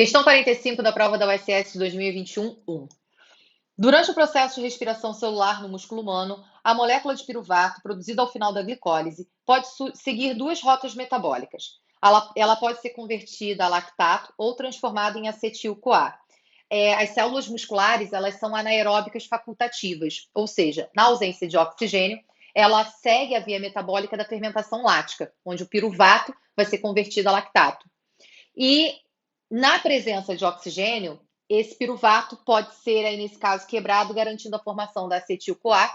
Questão 45 da prova da USS de 2021, 1. Durante o processo de respiração celular no músculo humano, a molécula de piruvato, produzida ao final da glicólise, pode seguir duas rotas metabólicas. Ela pode ser convertida a lactato ou transformada em acetil-CoA. As células musculares, elas são anaeróbicas facultativas, ou seja, na ausência de oxigênio, ela segue a via metabólica da fermentação lática, onde o piruvato vai ser convertido a lactato. E na presença de oxigênio, esse piruvato pode ser, aí, nesse caso, quebrado, garantindo a formação da acetil-CoA,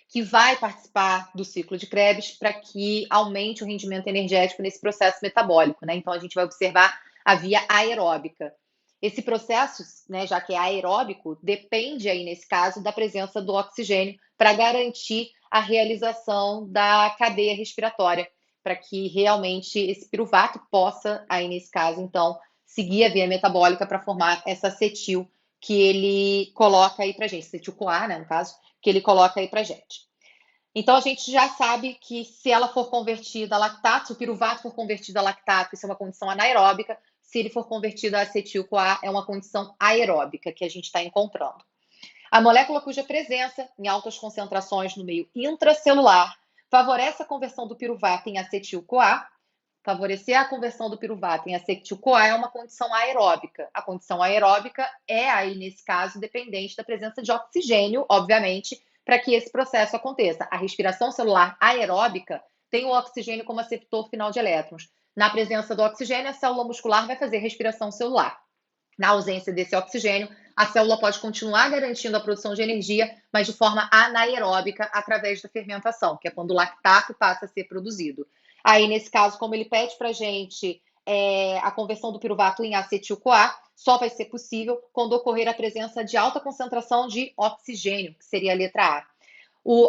que vai participar do ciclo de Krebs para que aumente o rendimento energético nesse processo metabólico, né? Então, a gente vai observar a via aeróbica. Esse processo, né, já que é aeróbico, depende, aí, nesse caso, da presença do oxigênio para garantir a realização da cadeia respiratória, para que realmente esse piruvato possa, aí, nesse caso, então, seguir a via metabólica para formar essa acetil que ele coloca aí para a gente, acetil-CoA, né, no caso, que ele coloca aí para a gente. Então, a gente já sabe que se ela for convertida a lactato, se o piruvato for convertido a lactato, isso é uma condição anaeróbica. Se ele for convertido a acetil-CoA, é uma condição aeróbica que a gente está encontrando. A molécula cuja presença em altas concentrações no meio intracelular favorece a conversão do piruvato em acetil-CoA. Favorecer a conversão do piruvato em acetil-CoA é uma condição aeróbica. A condição aeróbica é, aí, nesse caso, dependente da presença de oxigênio, obviamente, para que esse processo aconteça. A respiração celular aeróbica tem o oxigênio como aceptor final de elétrons. Na presença do oxigênio, a célula muscular vai fazer respiração celular. Na ausência desse oxigênio, a célula pode continuar garantindo a produção de energia, mas de forma anaeróbica, através da fermentação, que é quando o lactato passa a ser produzido. Aí, nesse caso, como ele pede para a gente a conversão do piruvato em acetil-CoA, só vai ser possível quando ocorrer a presença de alta concentração de oxigênio, que seria a letra A.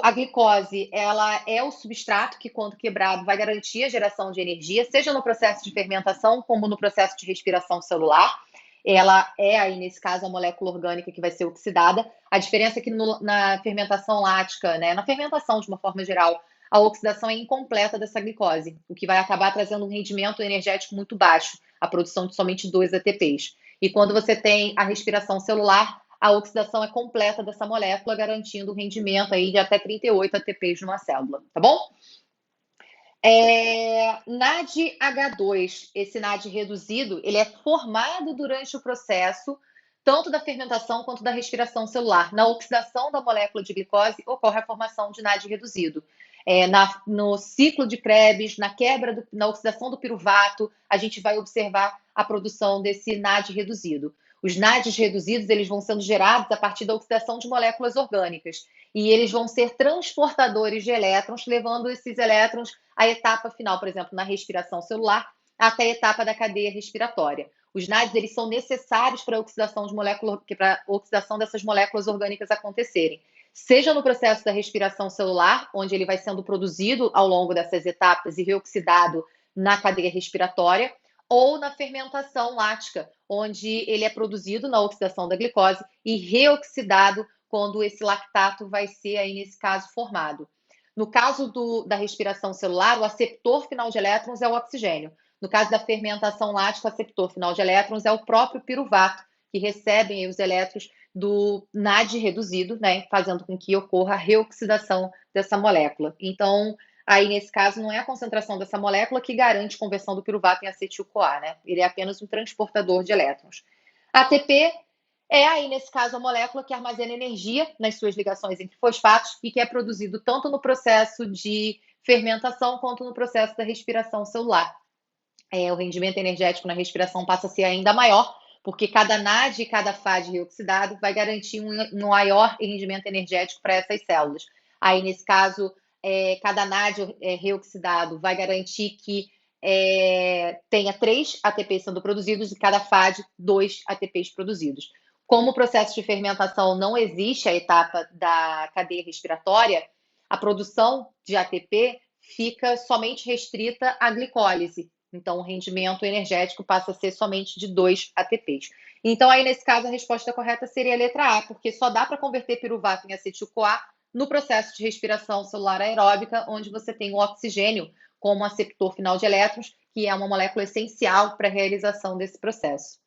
A glicose, ela é o substrato que, quando quebrado, vai garantir a geração de energia, seja no processo de fermentação, como no processo de respiração celular. Ela é, aí, nesse caso, a molécula orgânica que vai ser oxidada. A diferença é que na fermentação lática, né, na fermentação de uma forma geral, a oxidação é incompleta dessa glicose, o que vai acabar trazendo um rendimento energético muito baixo, a produção de somente 2 ATPs. E quando você tem a respiração celular, a oxidação é completa dessa molécula, garantindo um rendimento aí de até 38 ATPs numa célula, tá bom? NADH2, esse NAD reduzido, ele é formado durante o processo tanto da fermentação quanto da respiração celular. Na oxidação da molécula de glicose, ocorre a formação de NAD reduzido. No ciclo de Krebs, na oxidação do piruvato, a gente vai observar a produção desse NAD reduzido. Os NADs reduzidos, eles vão sendo gerados a partir da oxidação de moléculas orgânicas. E eles vão ser transportadores de elétrons, levando esses elétrons à etapa final, por exemplo, na respiração celular, até a etapa da cadeia respiratória. Os NADs, eles são necessários para a oxidação dessas moléculas orgânicas acontecerem. Seja no processo da respiração celular, onde ele vai sendo produzido ao longo dessas etapas e reoxidado na cadeia respiratória, ou na fermentação lática, onde ele é produzido na oxidação da glicose e reoxidado quando esse lactato vai ser, aí, nesse caso, formado. No caso da respiração celular, o aceptor final de elétrons é o oxigênio. No caso da fermentação lática, o aceptor final de elétrons é o próprio piruvato, que recebem os elétrons do NAD reduzido, né, fazendo com que ocorra a reoxidação dessa molécula. Então, aí, nesse caso, não é a concentração dessa molécula que garante conversão do piruvato em acetil-CoA, né? Ele é apenas um transportador de elétrons. ATP é, aí, nesse caso, a molécula que armazena energia nas suas ligações entre fosfatos e que é produzido tanto no processo de fermentação quanto no processo da respiração celular. O rendimento energético na respiração passa a ser ainda maior, porque cada NAD e cada FAD reoxidado vai garantir um maior rendimento energético para essas células. Aí, nesse caso, cada NAD reoxidado vai garantir que tenha 3 ATPs sendo produzidos e cada FAD 2 ATPs produzidos. Como o processo de fermentação não existe a etapa da cadeia respiratória, a produção de ATP fica somente restrita à glicólise. Então, o rendimento energético passa a ser somente de 2 ATPs. Então, aí, nesse caso, a resposta correta seria a letra A, porque só dá para converter piruvato em acetil-CoA no processo de respiração celular aeróbica, onde você tem o oxigênio como aceptor final de elétrons, que é uma molécula essencial para a realização desse processo.